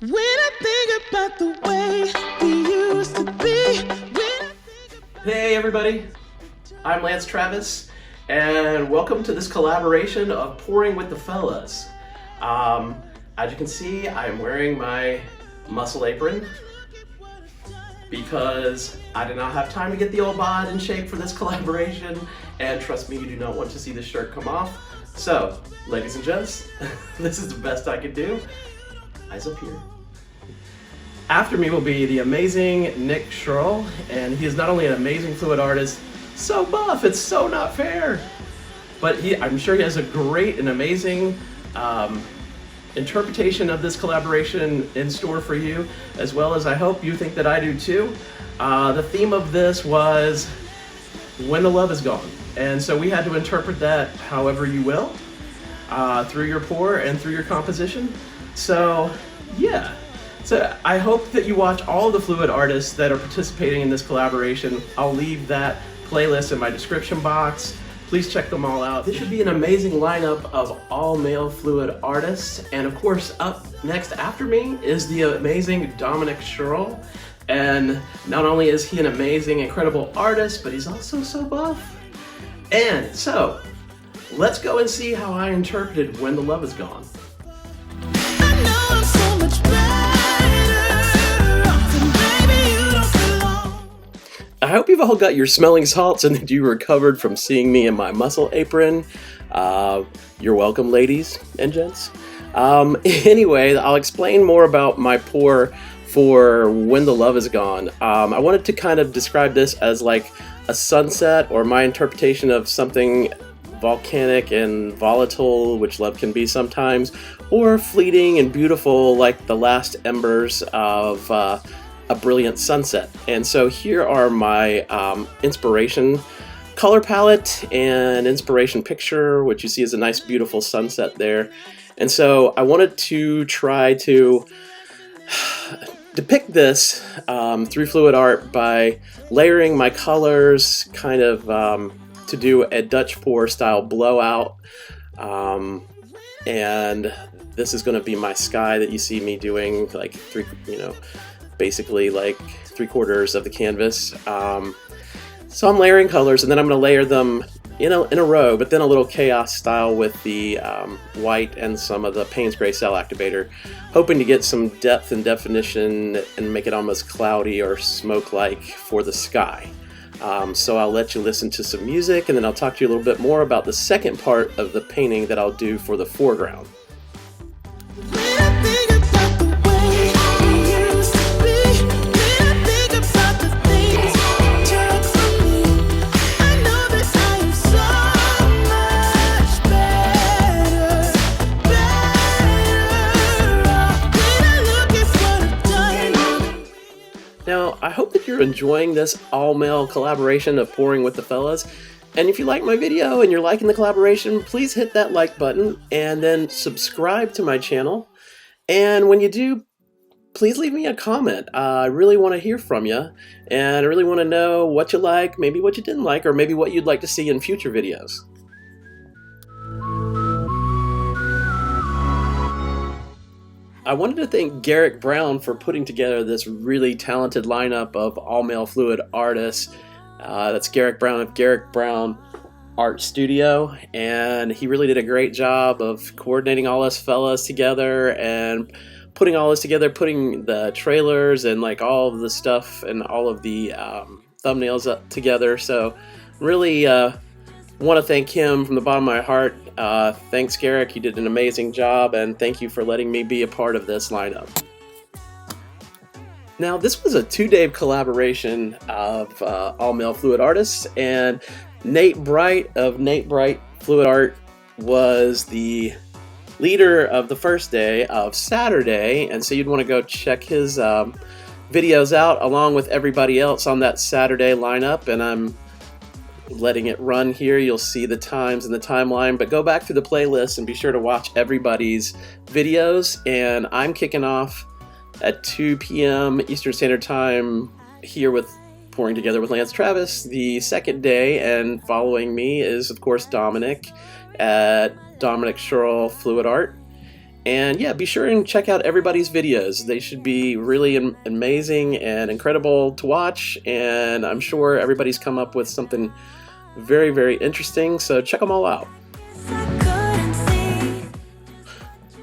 When I think about the way we used to be. Hey everybody, I'm Lance Travis, and welcome to this collaboration of Pouring with the Fellas. As you can see, I'm wearing my muscle apron because I did not have time to get the old bod in shape for this collaboration, and trust me, you do not want to see this shirt come off. So, ladies and gents, this is the best I could do. Eyes up here. After me will be the amazing Nick Schurl, and he is not only an amazing fluid artist, so buff, it's so not fair, but I'm sure he has a great and amazing interpretation of this collaboration in store for you, as well as I hope you think that I do too. The theme of this was when the love is gone, and so we had to interpret that however you will, through your pour and through your composition. So yeah, so I hope that you watch all of the fluid artists that are participating in this collaboration. I'll leave that playlist in my description box. Please check them all out. This should be an amazing lineup of all male fluid artists. And of course, up next after me is the amazing Dominik Schurl. And not only is he an amazing, incredible artist, but he's also so buff. And so, let's go and see how I interpreted When the Love Is Gone. I hope you've all got your smelling salts and that you recovered from seeing me in my muscle apron. You're welcome, ladies and gents. Anyway, I'll explain more about my pour for When the Love Is Gone. I wanted to kind of describe this as like a sunset, or my interpretation of something volcanic and volatile, which love can be sometimes, or fleeting and beautiful like the last embers of a brilliant sunset. And so here are my inspiration color palette and inspiration picture, which you see is a nice beautiful sunset there. And so I wanted to try to depict this through fluid art by layering my colors, kind of to do a Dutch pour style blowout. And this is going to be my sky that you see me doing, like basically like 3/4 of the canvas. So I'm layering colors, and then I'm going to layer them in a row, but then a little chaos style with the white and some of the Payne's Gray Cell Activator, hoping to get some depth and definition and make it almost cloudy or smoke-like for the sky. So I'll let you listen to some music, and then I'll talk to you a little bit more about the second part of the painting that I'll do for the foreground. Now, I hope that you're enjoying this all-male collaboration of Pouring with the Fellas. And if you like my video and you're liking the collaboration, please hit that like button and then subscribe to my channel. And when you do, please leave me a comment. I really want to hear from you, and I really want to know what you like, maybe what you didn't like, or maybe what you'd like to see in future videos. I wanted to thank Garrick Brown for putting together this really talented lineup of all-male fluid artists. That's Garrick Brown of Garrick Brown Art Studio, and he really did a great job of coordinating all us fellas together and putting all this together, putting the trailers and like all of the stuff and all of the thumbnails up together. So really want to thank him from the bottom of my heart. Thanks, Garrick. You did an amazing job, and thank you for letting me be a part of this lineup. Now, this was a two-day collaboration of all-male fluid artists, and Nate Bright of Nate Bright Fluid Art was the leader of the first day of Saturday, and so you'd want to go check his videos out along with everybody else on that Saturday lineup, and I'm letting it run here. You'll see the times and the timeline, but go back through the playlist and be sure to watch everybody's videos. And I'm kicking off at 2 p.m. Eastern Standard Time here with Pouring Together with Lance Travis the second day, and following me is of course Dominik at Dominik Schurl Fluid Art. And yeah, be sure and check out everybody's videos. They should be really amazing and incredible to watch, and I'm sure everybody's come up with something very, very interesting, so check them all out.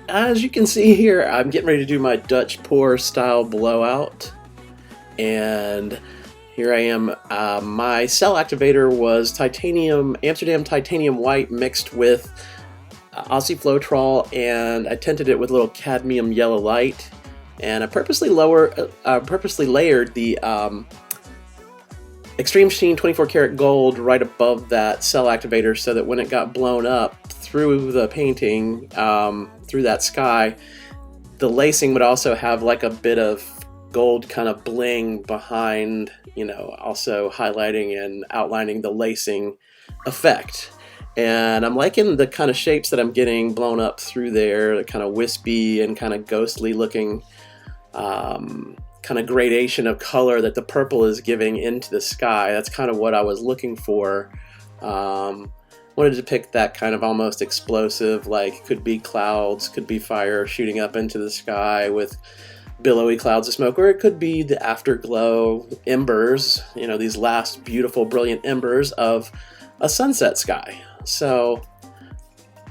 As you can see here, I'm getting ready to do my Dutch pour style blowout, and here I am. My cell activator was Amsterdam titanium white mixed with Aussie Floetrol, and I tinted it with a little cadmium yellow light, and I purposely layered the Extreme Sheen 24 karat gold right above that cell activator, so that when it got blown up through the painting, through that sky, the lacing would also have like a bit of gold kind of bling behind, you know, also highlighting and outlining the lacing effect. And I'm liking the kind of shapes that I'm getting blown up through there, the kind of wispy and kind of ghostly looking kind of gradation of color that the purple is giving into the sky. That's kind of what I was looking for. Wanted to depict that kind of almost explosive, like could be clouds, could be fire shooting up into the sky with billowy clouds of smoke, or it could be the afterglow embers, you know, these last beautiful, brilliant embers of a sunset sky. So,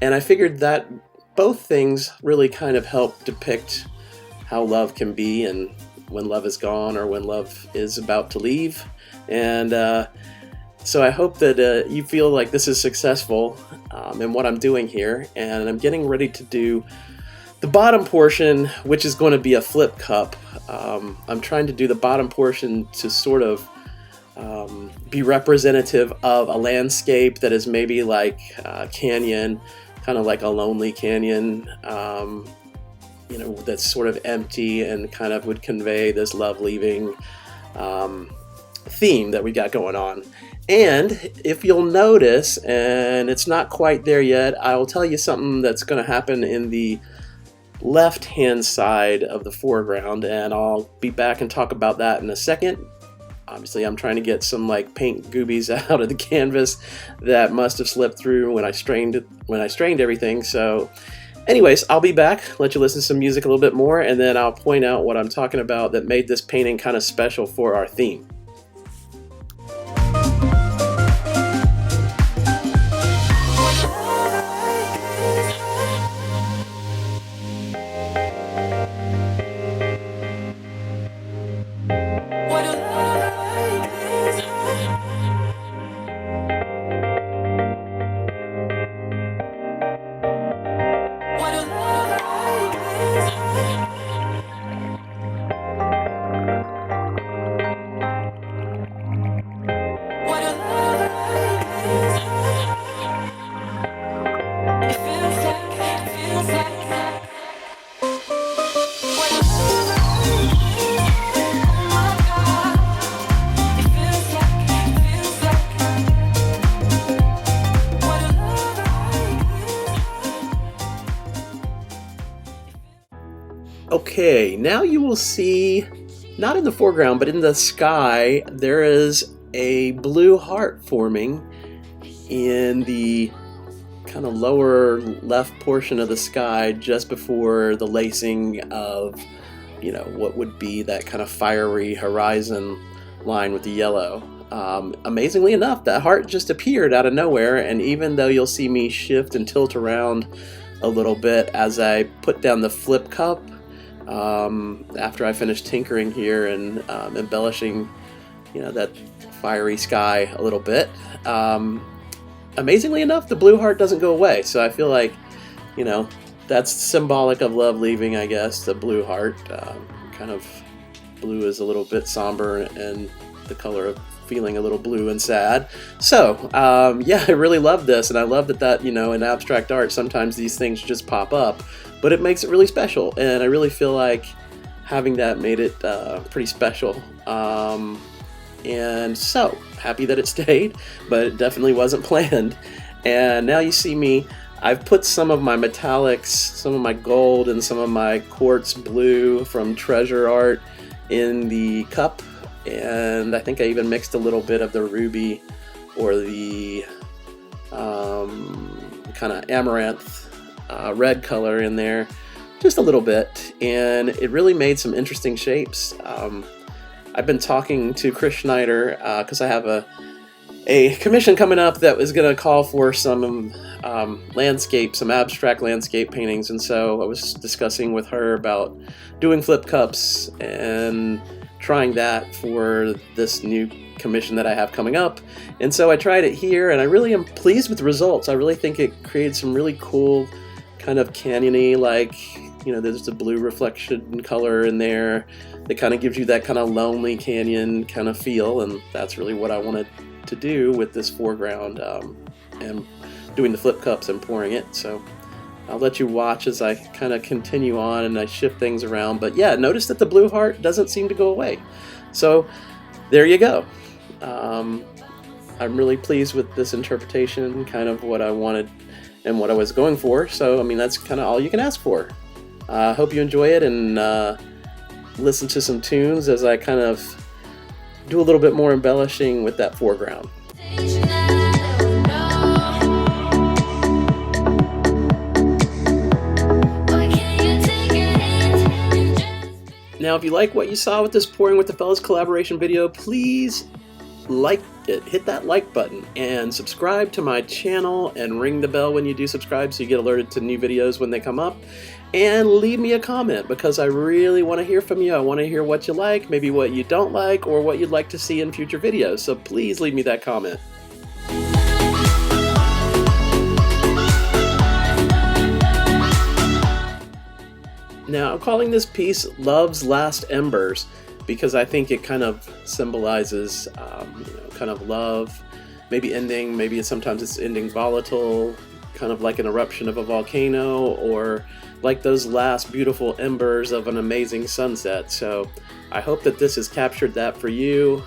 and I figured that both things really kind of help depict how love can be, and when love is gone or when love is about to leave. And so I hope that you feel like this is successful in what I'm doing here. And I'm getting ready to do the bottom portion, which is going to be a flip cup. I'm trying to do the bottom portion to sort of be representative of a landscape that is maybe like a canyon, kind of like a lonely canyon, you know, that's sort of empty and kind of would convey this love leaving theme that we got going on. And if you'll notice, and it's not quite there yet, I will tell you something that's going to happen in the left hand side of the foreground, and I'll be back and talk about that in a second. Obviously, I'm trying to get some like paint goobies out of the canvas that must have slipped through when I strained everything. So anyways, I'll be back, let you listen to some music a little bit more, and then I'll point out what I'm talking about that made this painting kind of special for our theme. Okay, now you will see, not in the foreground, but in the sky, there is a blue heart forming in the kind of lower left portion of the sky just before the lacing of, you know, what would be that kind of fiery horizon line with the yellow. Amazingly enough, that heart just appeared out of nowhere, and even though you'll see me shift and tilt around a little bit as I put down the flip cup, after I finish tinkering here and embellishing, you know, that fiery sky a little bit, amazingly enough, the blue heart doesn't go away. So I feel like, you know, that's symbolic of love leaving, I guess, the blue heart. Kind of blue is a little bit somber and the color of feeling a little blue and sad. So yeah, I really love this, and I love that, you know, in abstract art sometimes these things just pop up, but it makes it really special, and I really feel like having that made it pretty special. And so happy that it stayed, but it definitely wasn't planned. And now you see me, I've put some of my metallics, some of my gold, and some of my quartz blue from Treasure Art in the cup, and I think I even mixed a little bit of the ruby or the kind of amaranth red color in there just a little bit, and it really made some interesting shapes. I've been talking to Chris Schneider because I have a commission coming up that was going to call for some landscape, some abstract landscape paintings, and so I was discussing with her about doing flip cups and trying that for this new commission that I have coming up. And so I tried it here, and I really am pleased with the results. I really think it created some really cool kind of canyony, like, you know, there's a blue reflection color in there that kind of gives you that kind of lonely canyon kind of feel, and that's really what I wanted to do with this foreground and doing the flip cups and pouring it. So I'll let you watch as I kind of continue on and I shift things around. But yeah, notice that the blue heart doesn't seem to go away. So there you go. I'm really pleased with this interpretation, kind of what I wanted and what I was going for. So I mean, that's kind of all you can ask for. I hope you enjoy it and listen to some tunes as I kind of do a little bit more embellishing with that foreground. Now, if you like what you saw with this Pouring with the Fellas collaboration video, please like it, hit that like button, and subscribe to my channel and ring the bell when you do subscribe so you get alerted to new videos when they come up. And leave me a comment, because I really want to hear from you. I want to hear what you like, maybe what you don't like, or what you'd like to see in future videos. So please leave me that comment. Now, I'm calling this piece Love's Last Embers because I think it kind of symbolizes kind of love, maybe ending, maybe sometimes it's ending volatile, kind of like an eruption of a volcano, or like those last beautiful embers of an amazing sunset. So I hope that this has captured that for you.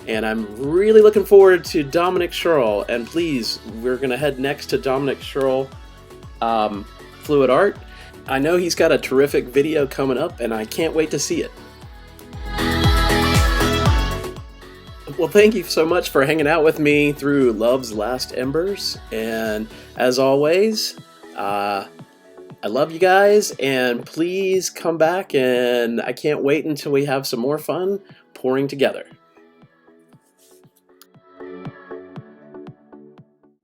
And I'm really looking forward to Dominik Schurl. And please, we're going to head next to Dominik Schurl Fluid Art. I know he's got a terrific video coming up, and I can't wait to see it. Well, thank you so much for hanging out with me through Love's Last Embers. And as always, I love you guys, and please come back, and I can't wait until we have some more fun pouring together.